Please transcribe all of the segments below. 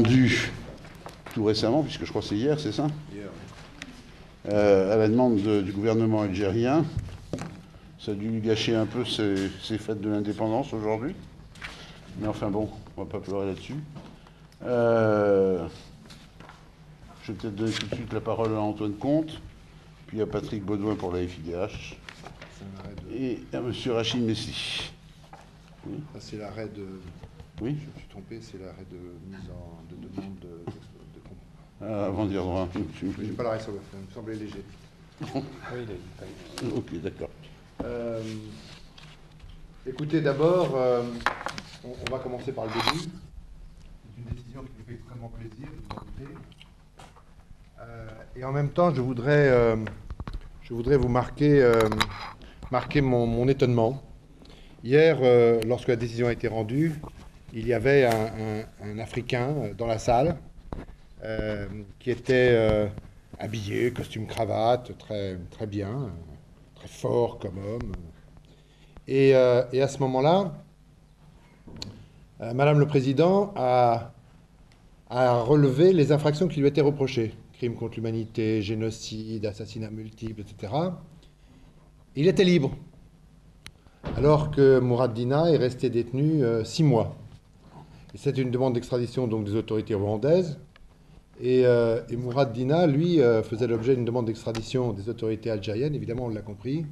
rendu tout récemment, puisque je crois que c'est hier, c'est ça? Hier, oui. À la demande du gouvernement algérien. Ça a dû gâcher un peu ces fêtes de l'indépendance aujourd'hui. Mais enfin bon, on va pas pleurer là-dessus. Je vais peut-être donner tout de suite la parole à Antoine Comte, puis à Patrick Baudouin pour la FIDH, et à M. Rachid Messi. Oui. C'est l'arrêt de... Oui. Je me suis trompé, c'est l'arrêt de mise de demande de... Avant de dire droit. Je n'ai pas l'arrêt sur le fond, il me semblait léger. Oui, il est... Ok, d'accord. Écoutez, d'abord, on va commencer par le début. C'est une décision qui me fait extrêmement plaisir, vous en doutez. Et en même temps, je voudrais vous marquer mon étonnement. Hier, lorsque la décision a été rendue, il y avait un Africain dans la salle qui était habillé, costume cravate, très, très bien, très fort comme homme. Et à ce moment-là, Madame le Président a relevé les infractions qui lui étaient reprochées. Crimes contre l'humanité, génocide, assassinats multiples, etc. Il était libre, alors que Mourad Dina est resté détenu 6 mois. C'est une demande d'extradition donc des autorités rwandaises. Et Mourad Dina, lui, faisait l'objet d'une demande d'extradition des autorités algériennes, évidemment, on l'a compris.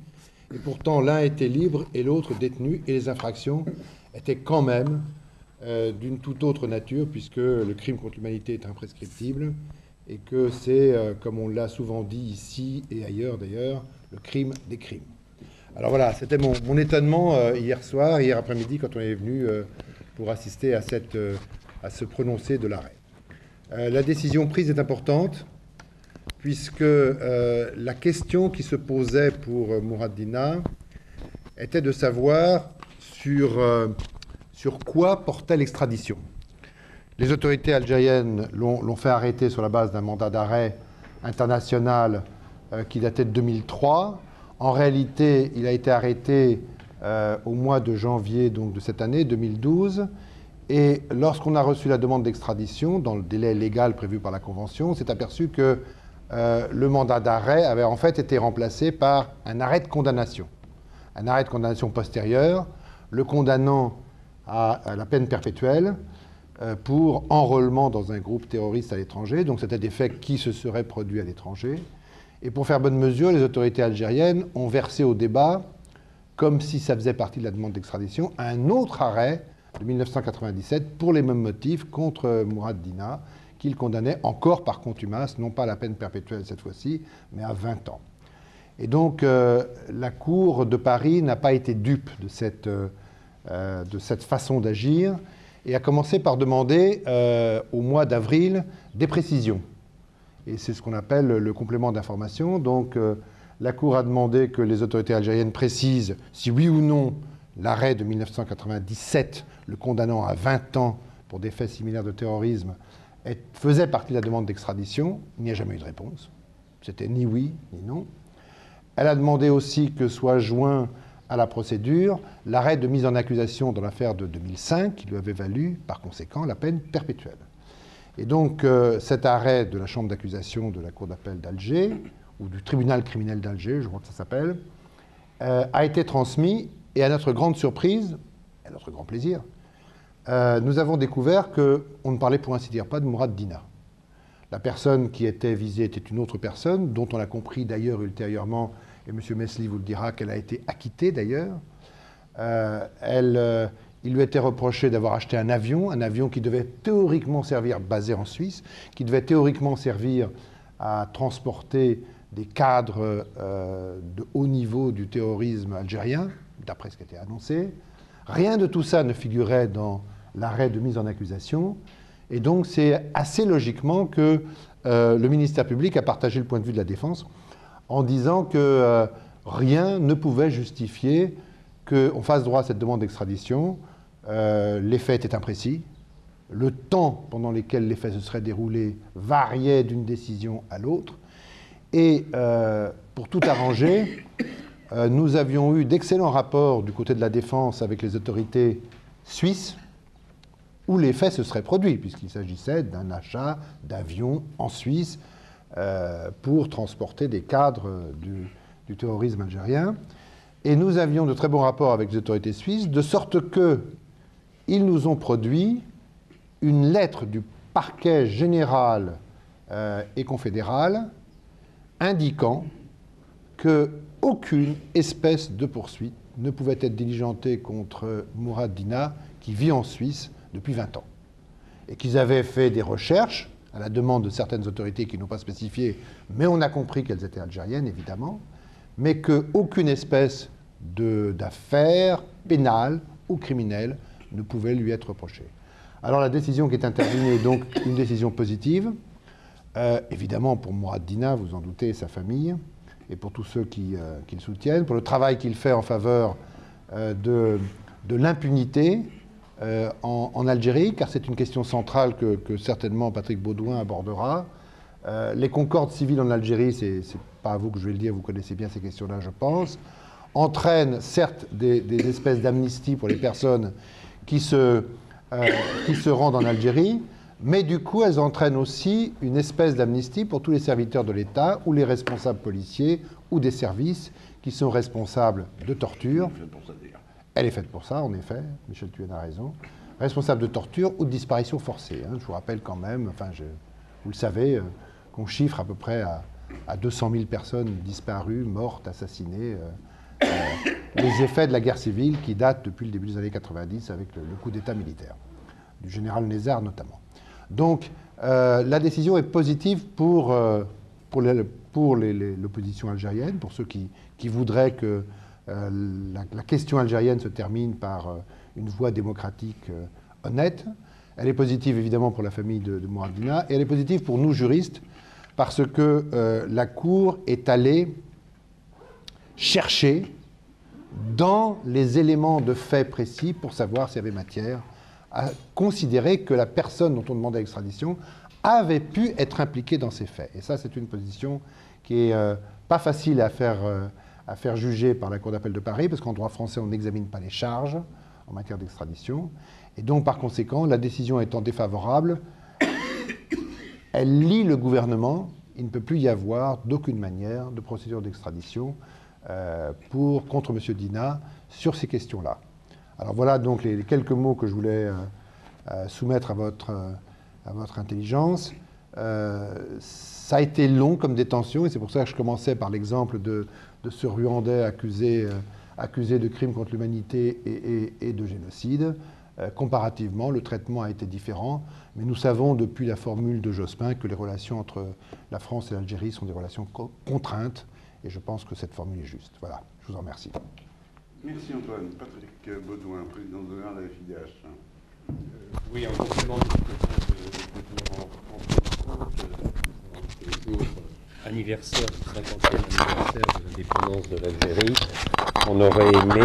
Et pourtant, l'un était libre et l'autre détenu, et les infractions étaient quand même d'une toute autre nature, puisque le crime contre l'humanité est imprescriptible, et que c'est, comme on l'a souvent dit ici et ailleurs d'ailleurs, le crime des crimes. Alors voilà, c'était mon étonnement hier après-midi, quand on est venu pour assister à ce prononcé de l'arrêt. La décision prise est importante, puisque la question qui se posait pour Mourad Dina était de savoir sur quoi portait l'extradition. Les autorités algériennes l'ont fait arrêter sur la base d'un mandat d'arrêt international qui datait de 2003. En réalité, il a été arrêté au mois de janvier donc, de cette année, 2012. Et lorsqu'on a reçu la demande d'extradition, dans le délai légal prévu par la Convention, on s'est aperçu que le mandat d'arrêt avait en fait été remplacé par un arrêt de condamnation. Un arrêt de condamnation postérieur, le condamnant à la peine perpétuelle pour enrôlement dans un groupe terroriste à l'étranger. Donc c'était des faits qui se seraient produits à l'étranger. Et pour faire bonne mesure, les autorités algériennes ont versé au débat, comme si ça faisait partie de la demande d'extradition, un autre arrêt de 1997 pour les mêmes motifs contre Mourad Dina, qu'il condamnait encore par contumace, non pas à la peine perpétuelle cette fois-ci, mais à 20 ans. Et donc la Cour de Paris n'a pas été dupe de cette façon d'agir, et a commencé par demander au mois d'avril des précisions. Et c'est ce qu'on appelle le complément d'information. Donc la Cour a demandé que les autorités algériennes précisent si oui ou non l'arrêt de 1997, le condamnant à 20 ans pour des faits similaires de terrorisme, faisait partie de la demande d'extradition. Il n'y a jamais eu de réponse. C'était ni oui ni non. Elle a demandé aussi que soit joint à la procédure l'arrêt de mise en accusation dans l'affaire de 2005, qui lui avait valu, par conséquent, la peine perpétuelle. Et donc, cet arrêt de la chambre d'accusation de la Cour d'appel d'Alger, ou du tribunal criminel d'Alger, je crois que ça s'appelle, a été transmis, et à notre grande surprise, et à notre grand plaisir, nous avons découvert qu'on ne parlait pour ainsi dire pas de Mourad Dina. La personne qui était visée était une autre personne, dont on a compris d'ailleurs ultérieurement, et M. Mesli vous le dira, qu'elle a été acquittée d'ailleurs. Il lui était reproché d'avoir acheté un avion qui devait théoriquement servir, basé en Suisse, qui devait théoriquement servir à transporter des cadres de haut niveau du terrorisme algérien, d'après ce qui était annoncé. Rien de tout ça ne figurait dans l'arrêt de mise en accusation. Et donc c'est assez logiquement que le ministère public a partagé le point de vue de la défense en disant que rien ne pouvait justifier qu'on fasse droit à cette demande d'extradition. Les faits étaient imprécis. Le temps pendant lequel les faits se seraient déroulés variait d'une décision à l'autre. Et pour tout arranger, nous avions eu d'excellents rapports du côté de la défense avec les autorités suisses, où les faits se seraient produits, puisqu'il s'agissait d'un achat d'avions en Suisse pour transporter des cadres du terrorisme algérien. Et nous avions de très bons rapports avec les autorités suisses, de sorte qu'ils nous ont produit une lettre du parquet général et confédéral indiquant qu'aucune espèce de poursuite ne pouvait être diligentée contre Mourad Dina, qui vit en Suisse depuis 20 ans. Et qu'ils avaient fait des recherches, à la demande de certaines autorités qui n'ont pas spécifié, mais on a compris qu'elles étaient algériennes, évidemment, mais qu'aucune espèce d'affaire pénale ou criminelle ne pouvait lui être reprochée. Alors la décision qui est intervenue est donc une décision positive, évidemment pour Mourad Dina, vous en doutez, et sa famille, et pour tous ceux qui le soutiennent, pour le travail qu'il fait en faveur de l'impunité en Algérie, car c'est une question centrale que certainement Patrick Baudouin abordera. Les concordes civiles en Algérie, c'est pas à vous que je vais le dire, vous connaissez bien ces questions-là, je pense, entraînent certes des espèces d'amnistie pour les personnes qui se rendent en Algérie, mais du coup, elles entraînent aussi une espèce d'amnistie pour tous les serviteurs de l'État ou les responsables policiers ou des services qui sont responsables de torture. Elle est faite pour ça, en effet, Michel Thuenne a raison. Responsables de torture ou de disparition forcée. Hein. Je vous rappelle quand même, enfin, vous le savez, qu'on chiffre à peu près à 200 000 personnes disparues, mortes, assassinées. Les effets de la guerre civile qui datent depuis le début des années 90 avec le coup d'État militaire, du général Nézard notamment. Donc la décision est positive pour l'opposition algérienne, pour ceux qui voudraient que la question algérienne se termine par une voie démocratique honnête. Elle est positive évidemment pour la famille de Mourad Dina, et elle est positive pour nous juristes, parce que la Cour est allée chercher dans les éléments de fait précis pour savoir s'il y avait matière à considérer que la personne dont on demandait l'extradition avait pu être impliquée dans ces faits. Et ça, c'est une position qui est pas facile à faire juger par la Cour d'appel de Paris, parce qu'en droit français, on n'examine pas les charges en matière d'extradition. Et donc, par conséquent, la décision étant défavorable, elle lie le gouvernement. Il ne peut plus y avoir d'aucune manière de procédure d'extradition contre M. Dina sur ces questions-là. Alors voilà donc les quelques mots que je voulais soumettre à votre intelligence. Ça a été long comme détention, et c'est pour ça que je commençais par l'exemple de ce Rwandais accusé de crimes contre l'humanité et de génocide. Comparativement, le traitement a été différent, mais nous savons depuis la formule de Jospin que les relations entre la France et l'Algérie sont des relations contraintes, et je pense que cette formule est juste. Voilà, je vous en remercie. Merci Antoine. Patrick Baudouin, président d'honneur de la FIDH. Oui, en complément de ce que vient de dire le jour anniversaire, du 50e anniversaire de l'indépendance de l'Algérie, on aurait aimé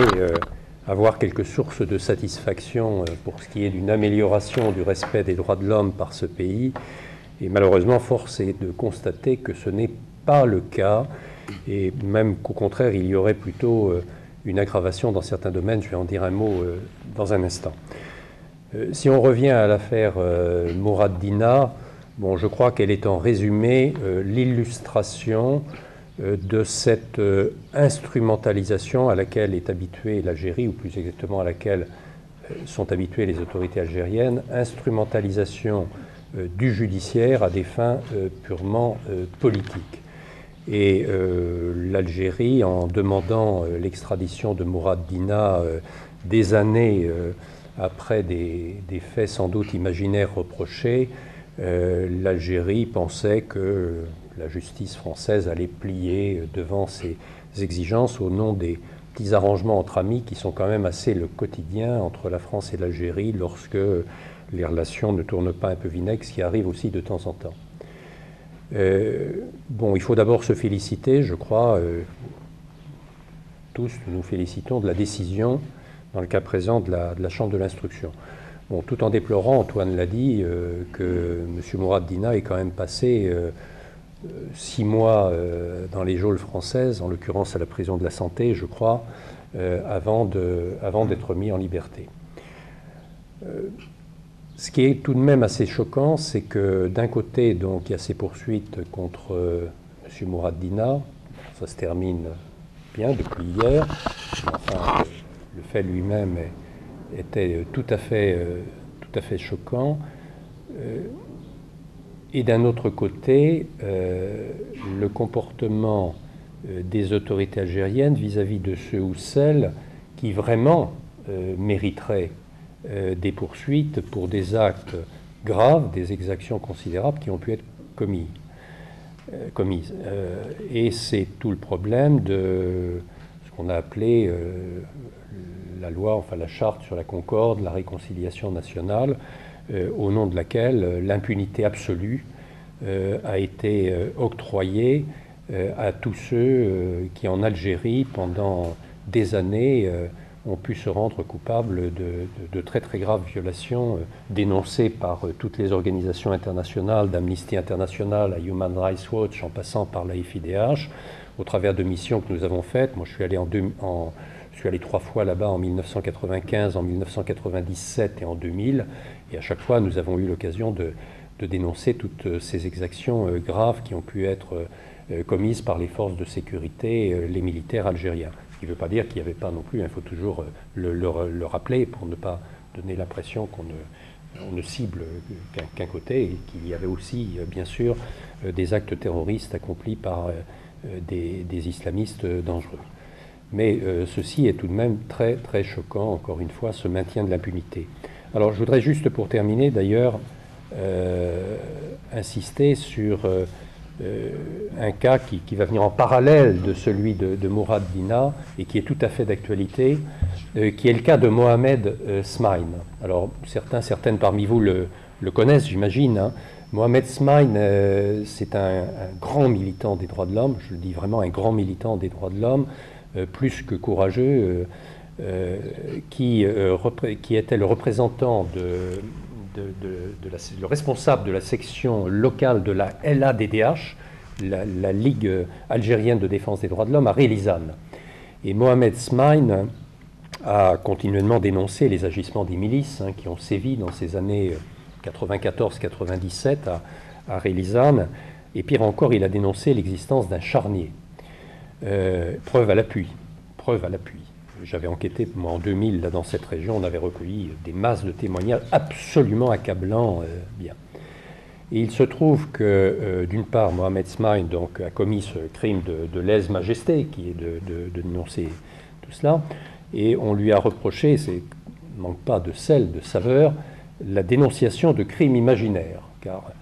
avoir quelques sources de satisfaction pour ce qui est d'une amélioration du respect des droits de l'homme par ce pays. Et malheureusement, force est de constater que ce n'est pas le cas, et même qu'au contraire, il y aurait plutôt une aggravation dans certains domaines. Je vais en dire un mot dans un instant. Si on revient à l'affaire Mourad Dina, bon, je crois qu'elle est en résumé l'illustration de cette instrumentalisation à laquelle est habituée l'Algérie, ou plus exactement à laquelle sont habituées les autorités algériennes, instrumentalisation du judiciaire à des fins purement politiques. Et l'Algérie, en demandant l'extradition de Mourad Dina des années après des faits sans doute imaginaires reprochés, l'Algérie pensait que la justice française allait plier devant ces exigences au nom des petits arrangements entre amis qui sont quand même assez le quotidien entre la France et l'Algérie lorsque les relations ne tournent pas un peu vinaigre, ce qui arrive aussi de temps en temps. Bon, il faut d'abord se féliciter, je crois, tous nous félicitons de la décision, dans le cas présent, de la Chambre de l'instruction. Bon, tout en déplorant, Antoine l'a dit, que M. Mourad Dina ait quand même passé 6 mois dans les geôles françaises, en l'occurrence à la prison de la Santé, je crois, avant d'être mis en liberté. Ce qui est tout de même assez choquant, c'est que d'un côté, donc, il y a ces poursuites contre M. Mourad Dina. Ça se termine bien depuis hier. Enfin, le fait lui-même était tout à fait choquant. Et d'un autre côté, le comportement des autorités algériennes vis-à-vis de ceux ou celles qui vraiment mériteraient des poursuites pour des actes graves, des exactions considérables qui ont pu être commises. Et c'est tout le problème de ce qu'on a appelé la loi, enfin la charte sur la concorde, la réconciliation nationale, au nom de laquelle l'impunité absolue a été octroyée à tous ceux qui en Algérie, pendant des années, ont pu se rendre coupables de très très graves violations dénoncées par toutes les organisations internationales, d'Amnesty International à Human Rights Watch, en passant par la FIDH, au travers de missions que nous avons faites. Moi, je suis allé, je suis allé 3 fois là-bas, en 1995, en 1997 et en 2000, et à chaque fois, nous avons eu l'occasion de dénoncer toutes ces exactions graves qui ont pu être commises par les forces de sécurité, les militaires algériens. Ce qui ne veut pas dire qu'il n'y avait pas non plus, il faut toujours le rappeler pour ne pas donner l'impression qu'on ne cible qu'un côté, et qu'il y avait aussi, bien sûr, des actes terroristes accomplis par des islamistes dangereux. Mais ceci est tout de même très, très choquant, encore une fois, ce maintien de l'impunité. Alors je voudrais juste, pour terminer d'ailleurs, insister sur un cas qui va venir en parallèle de celui de Mourad Dina et qui est tout à fait d'actualité, qui est le cas de Mohamed Smaïn. Alors certaines parmi vous le connaissent, j'imagine, hein. Mohamed Smaïn, c'est un grand militant des droits de l'homme, je le dis vraiment, un grand militant des droits de l'homme, plus que courageux, qui était le représentant le responsable de la section locale de la LADDH, la Ligue algérienne de défense des droits de l'homme, à Relizane. Et Mohamed Smaïn a continuellement dénoncé les agissements des milices qui ont sévi dans ces années 94-97 à Relizane. Et pire encore, il a dénoncé l'existence d'un charnier. Preuve à l'appui. J'avais enquêté, moi, en 2000, là, dans cette région, on avait recueilli des masses de témoignages absolument accablants. Bien. Et il se trouve que, d'une part, Mohamed Smaïn donc, a commis ce crime de lèse-majesté, qui est de dénoncer tout cela, et on lui a reproché, il ne manque pas de sel, de saveur, la dénonciation de crimes imaginaires, car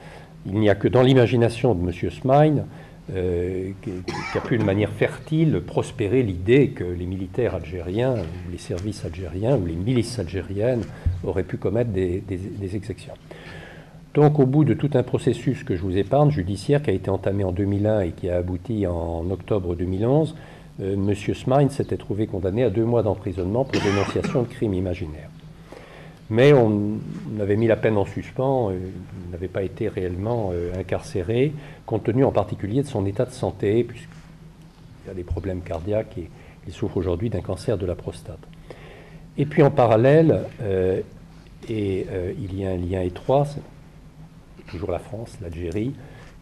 il n'y a que dans l'imagination de M. Smaïn qui a pu de manière fertile prospérer l'idée que les militaires algériens, ou les services algériens, ou les milices algériennes auraient pu commettre des exactions. Donc au bout de tout un processus que je vous épargne, judiciaire, qui a été entamé en 2001 et qui a abouti en octobre 2011, M. Smaïn s'était trouvé condamné à 2 mois d'emprisonnement pour dénonciation de crimes imaginaires. Mais on avait mis la peine en suspens, il n'avait pas été réellement incarcéré, compte tenu en particulier de son état de santé, puisqu'il a des problèmes cardiaques et il souffre aujourd'hui d'un cancer de la prostate. Et puis en parallèle, il y a un lien étroit, c'est toujours la France, l'Algérie,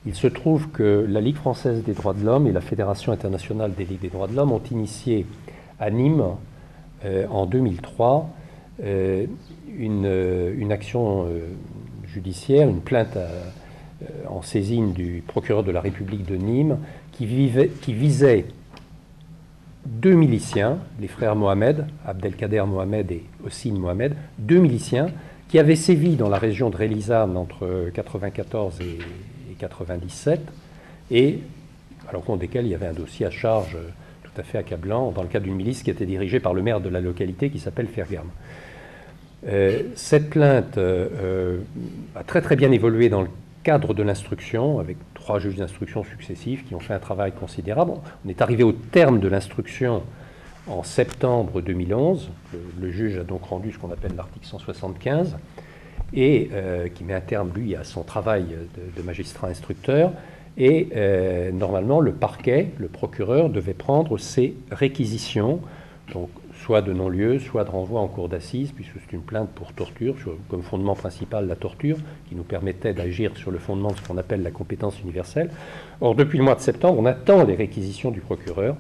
il se trouve que la Ligue française des droits de l'homme et la Fédération internationale des ligues des droits de l'homme ont initié à Nîmes, en 2003, une action judiciaire, une plainte en saisine du procureur de la République de Nîmes qui visait 2 miliciens, les frères Mohamed, Abdelkader Mohamed et Hossein Mohamed, 2 miliciens qui avaient sévi dans la région de Relizane entre 1994 et 1997 et à l'encontre desquels il y avait un dossier à charge tout à fait accablant dans le cadre d'une milice qui était dirigée par le maire de la localité qui s'appelle Fergam. Cette plainte a très très bien évolué dans le cadre de l'instruction, avec 3 juges d'instruction successifs qui ont fait un travail considérable. On est arrivé au terme de l'instruction en septembre 2011. Le juge a donc rendu ce qu'on appelle l'article 175, et qui met un terme, lui, à son travail de magistrat instructeur. Et normalement, le parquet, le procureur, devait prendre ses réquisitions Donc, soit de non-lieu, soit de renvoi en cour d'assises, puisque c'est une plainte pour torture, comme fondement principal la torture, qui nous permettait d'agir sur le fondement de ce qu'on appelle la compétence universelle. Or, depuis le mois de septembre, on attend les réquisitions du procureur,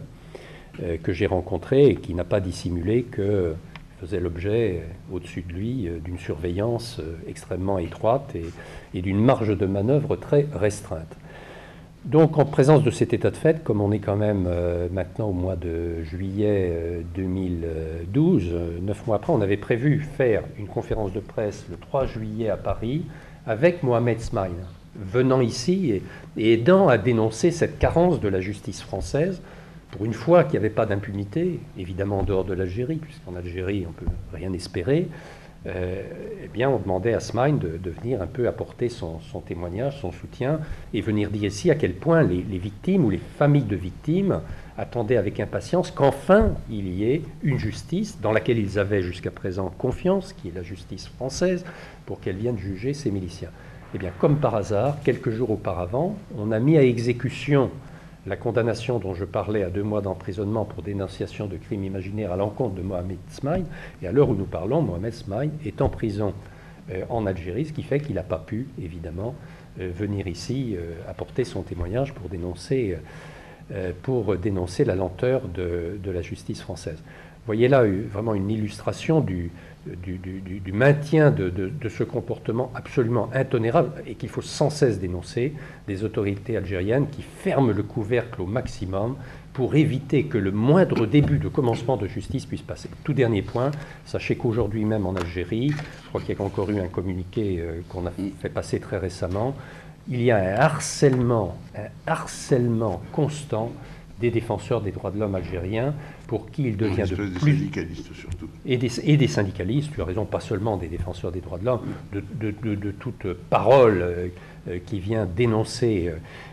que j'ai rencontré et qui n'a pas dissimulé que faisait l'objet, au-dessus de lui, d'une surveillance extrêmement étroite et d'une marge de manœuvre très restreinte. Donc, en présence de cet état de fait, comme on est quand même maintenant au mois de juillet 2012, 9 mois après, on avait prévu faire une conférence de presse le 3 juillet à Paris avec Mohamed Smaïn, venant ici et aidant à dénoncer cette carence de la justice française, pour une fois qu'il n'y avait pas d'impunité, évidemment en dehors de l'Algérie, puisqu'en Algérie on ne peut rien espérer. Eh bien, on demandait à Smaïn de venir un peu apporter son témoignage, son soutien, et venir dire ici à quel point les victimes ou les familles de victimes attendaient avec impatience qu'enfin il y ait une justice dans laquelle ils avaient jusqu'à présent confiance, qui est la justice française, pour qu'elle vienne juger ces miliciens. Eh bien, comme par hasard, quelques jours auparavant, on a mis à exécution la condamnation dont je parlais à 2 mois d'emprisonnement pour dénonciation de crimes imaginaires à l'encontre de Mohamed Smaïn. Et à l'heure où nous parlons, Mohamed Smaïn est en prison en Algérie, ce qui fait qu'il n'a pas pu, évidemment, venir ici apporter son témoignage pour dénoncer la lenteur de la justice française. Vous voyez là vraiment une illustration du maintien de ce comportement absolument intolérable et qu'il faut sans cesse dénoncer des autorités algériennes qui ferment le couvercle au maximum pour éviter que le moindre début de commencement de justice puisse passer. Tout dernier point, sachez qu'aujourd'hui même en Algérie, je crois qu'il y a encore eu un communiqué qu'on a fait passer très récemment, il y a un harcèlement constant des défenseurs des droits de l'homme algériens, pour qui il devient de plus... Des syndicalistes surtout. Et des syndicalistes, tu as raison, pas seulement des défenseurs des droits de l'homme, de toute parole qui vient dénoncer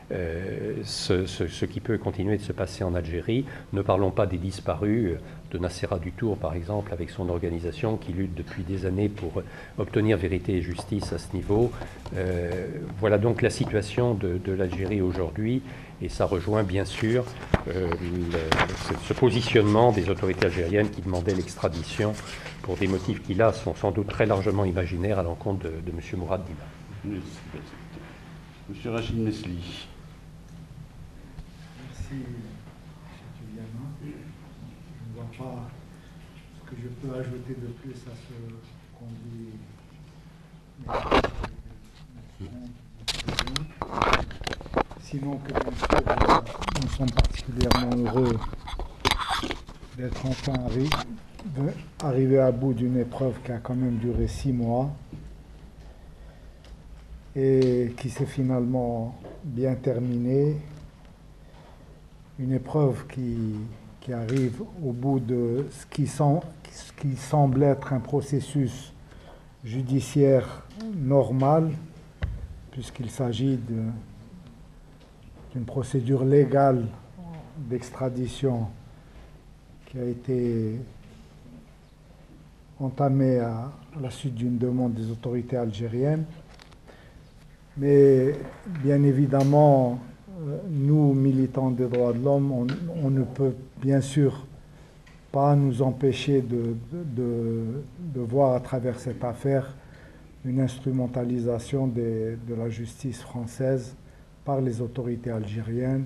ce qui peut continuer de se passer en Algérie. Ne parlons pas des disparus, de Nacera Dutour par exemple, avec son organisation qui lutte depuis des années pour obtenir vérité et justice à ce niveau. Voilà donc la situation de l'Algérie aujourd'hui. Et ça rejoint bien sûr ce positionnement des autorités algériennes qui demandaient l'extradition pour des motifs qui là sont sans doute très largement imaginaires à l'encontre de M. Mourad Dima. Monsieur Rachid Mesli. Merci, M. Tuliana. Je ne vois pas ce que je peux ajouter de plus à ce qu'on dit. Sinon que bien sûr, nous sommes particulièrement heureux d'être enfin arrivés à bout d'une épreuve qui a quand même duré 6 mois et qui s'est finalement bien terminée. Une épreuve qui arrive au bout de ce qui semble être un processus judiciaire normal, puisqu'il s'agit d'une procédure légale d'extradition qui a été entamée à la suite d'une demande des autorités algériennes. Mais bien évidemment, nous, militants des droits de l'homme, on ne peut bien sûr pas nous empêcher de voir à travers cette affaire une instrumentalisation de la justice française par les autorités algériennes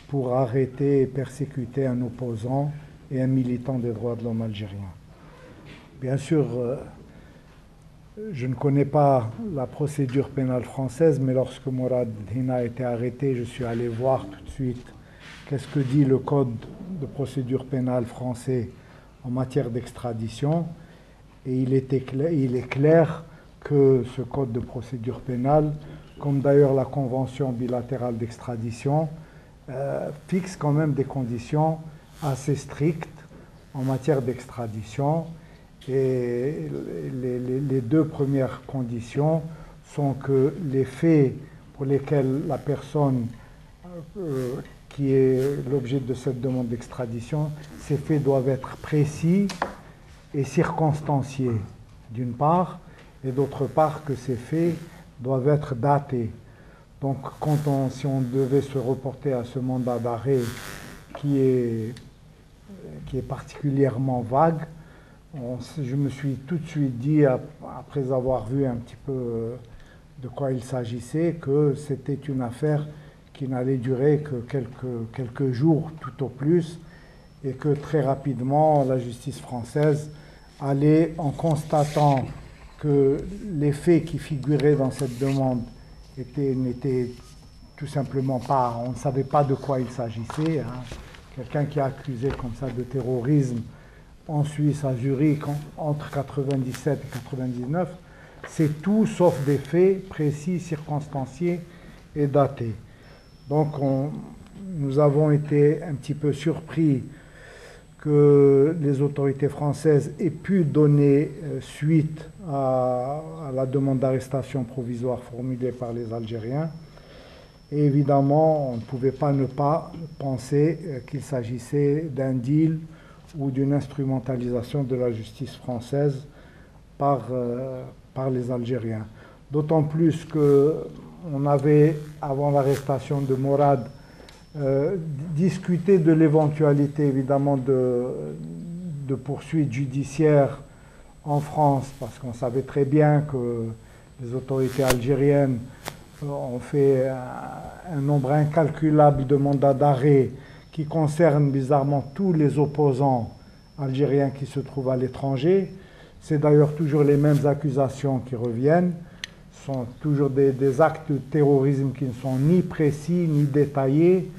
pour arrêter et persécuter un opposant et un militant des droits de l'homme algérien. Bien sûr, je ne connais pas la procédure pénale française, mais lorsque Mourad Dima a été arrêté, je suis allé voir tout de suite qu'est-ce que dit le code de procédure pénale français en matière d'extradition. Et il est clair que ce code de procédure pénale, comme d'ailleurs la convention bilatérale d'extradition, fixe quand même des conditions assez strictes en matière d'extradition. Et les 2 premières conditions sont que les faits pour lesquels la personne qui est l'objet de cette demande d'extradition, ces faits doivent être précis et circonstanciés, d'une part, et d'autre part que ces faits doivent être datés. Donc, si on devait se reporter à ce mandat d'arrêt qui est qui est particulièrement vague. Je me suis tout de suite dit, après avoir vu un petit peu de quoi il s'agissait, que c'était une affaire qui n'allait durer que quelques jours tout au plus, et que très rapidement la justice française allait, en constatant que les faits qui figuraient dans cette demande n'étaient tout simplement pas, on ne savait pas de quoi il s'agissait. Quelqu'un qui est accusé comme ça de terrorisme en Suisse, à Zurich, entre 97 et 99, c'est tout sauf des faits précis, circonstanciés et datés. Donc nous avons été un petit peu surpris que les autorités françaises aient pu donner suite à la demande d'arrestation provisoire formulée par les Algériens. Et évidemment, on ne pouvait pas ne pas penser qu'il s'agissait d'un deal ou d'une instrumentalisation de la justice française par les Algériens. D'autant plus qu'on avait, avant l'arrestation de Morad, discuté de l'éventualité évidemment de poursuites judiciaires en France, parce qu'on savait très bien que les autorités algériennes ont fait un nombre incalculable de mandats d'arrêt qui concernent bizarrement tous les opposants algériens qui se trouvent à l'étranger. C'est d'ailleurs toujours les mêmes accusations qui reviennent. Ce sont toujours des actes de terrorisme qui ne sont ni précis ni détaillés,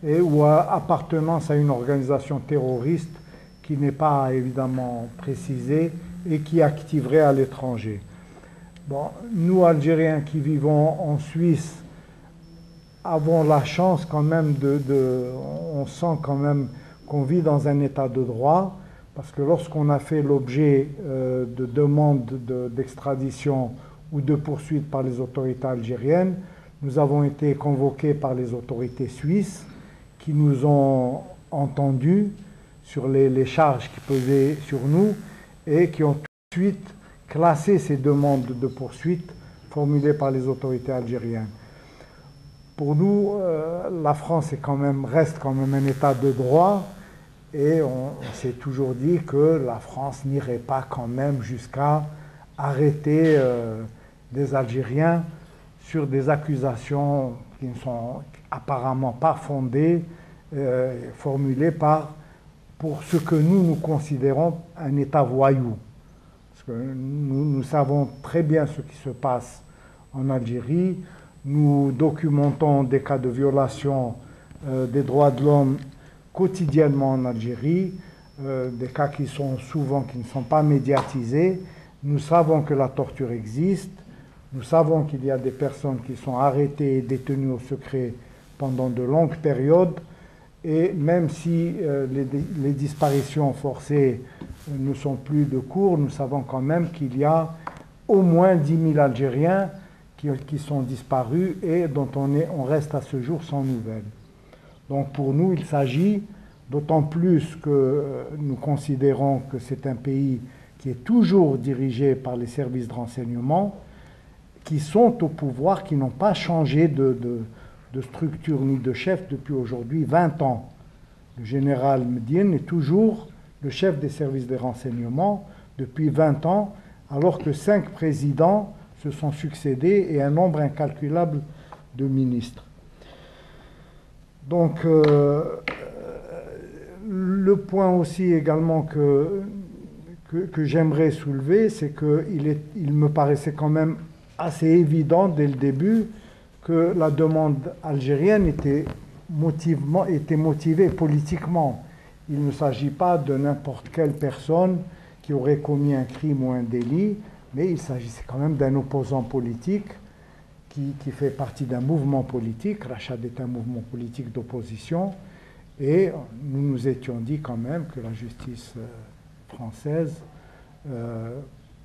ou appartenance à une organisation terroriste qui n'est pas évidemment précisée et qui activerait à l'étranger. Bon, nous, Algériens qui vivons en Suisse, avons la chance quand même on sent quand même qu'on vit dans un état de droit, parce que lorsqu'on a fait l'objet de demandes d'extradition ou de poursuites par les autorités algériennes, nous avons été convoqués par les autorités suisses qui nous ont entendus sur les charges qui pesaient sur nous et qui ont tout de suite classé ces demandes de poursuite formulées par les autorités algériennes. Pour nous, la France reste quand même un état de droit, et on s'est toujours dit que la France n'irait pas quand même jusqu'à arrêter des Algériens sur des accusations qui ne sont apparemment pas fondées, formulées pour ce que nous considérons un État voyou. Parce que nous savons très bien ce qui se passe en Algérie. Nous documentons des cas de violation des droits de l'homme quotidiennement en Algérie, des cas qui ne sont pas médiatisés. Nous savons que la torture existe. Nous savons qu'il y a des personnes qui sont arrêtées et détenues au secret pendant de longues périodes. Et même si les disparitions forcées ne sont plus de cours, nous savons quand même qu'il y a au moins 10 000 Algériens qui sont disparus et dont on reste à ce jour sans nouvelles. Donc pour nous, il s'agit, d'autant plus que nous considérons que c'est un pays qui est toujours dirigé par les services de renseignement, qui sont au pouvoir, qui n'ont pas changé de structure ni de chef depuis aujourd'hui 20 ans. Le général Medine est toujours le chef des services de renseignement depuis 20 ans, alors que 5 présidents se sont succédés et un nombre incalculable de ministres. Donc, le point aussi également que j'aimerais soulever, c'est qu'il me paraissait quand même assez évident dès le début que la demande algérienne était motivée politiquement. Il ne s'agit pas de n'importe quelle personne qui aurait commis un crime ou un délit, mais il s'agissait quand même d'un opposant politique qui fait partie d'un mouvement politique. Rachad est un mouvement politique d'opposition, et nous nous étions dit quand même que la justice française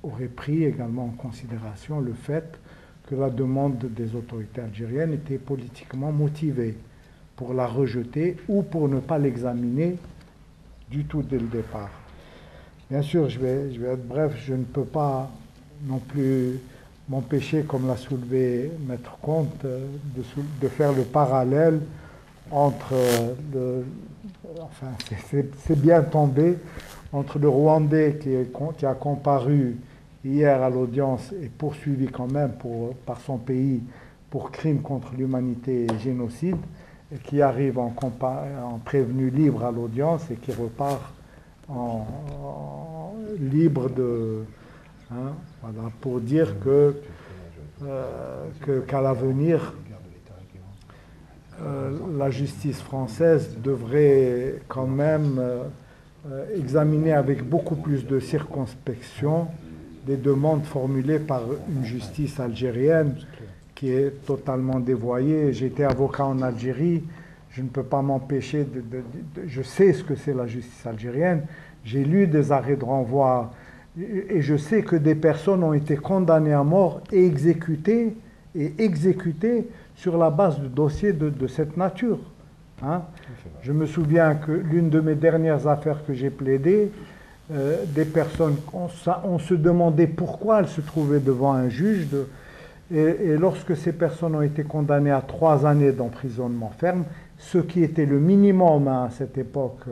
aurait pris également en considération le fait que la demande des autorités algériennes était politiquement motivée pour la rejeter ou pour ne pas l'examiner du tout dès le départ. Bien sûr, je vais être bref, je ne peux pas non plus m'empêcher, comme l'a soulevé Maître Comte, de faire le parallèle entre enfin, c'est bien tombé, entre le Rwandais qui a comparu hier à l'audience et poursuivi quand même par son pays pour crimes contre l'humanité et génocide, et qui arrive en prévenu libre à l'audience et qui repart libre de... Hein, voilà, pour dire qu'à l'avenir, la justice française devrait quand même examiner avec beaucoup plus de circonspection des demandes formulées par une justice algérienne qui est totalement dévoyée. J'ai été avocat en Algérie, je ne peux pas m'empêcher je sais ce que c'est la justice algérienne, j'ai lu des arrêts de renvoi et je sais que des personnes ont été condamnées à mort et exécutées sur la base de dossiers de cette nature. Hein? Je me souviens que l'une de mes dernières affaires que j'ai plaidées, des personnes, on se demandait pourquoi elles se trouvaient devant un juge, et lorsque ces personnes ont été condamnées à 3 années d'emprisonnement ferme, ce qui était le minimum à cette époque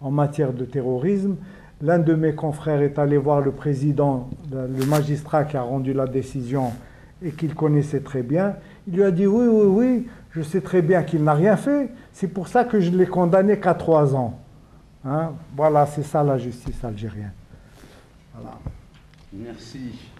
en matière de terrorisme, l'un de mes confrères est allé voir le président, le magistrat qui a rendu la décision et qu'il connaissait très bien. Il lui a dit oui, je sais très bien qu'il n'a rien fait, c'est pour ça que je ne l'ai condamné qu'à 3 ans. Hein? Voilà, c'est ça la justice algérienne. Voilà. Merci.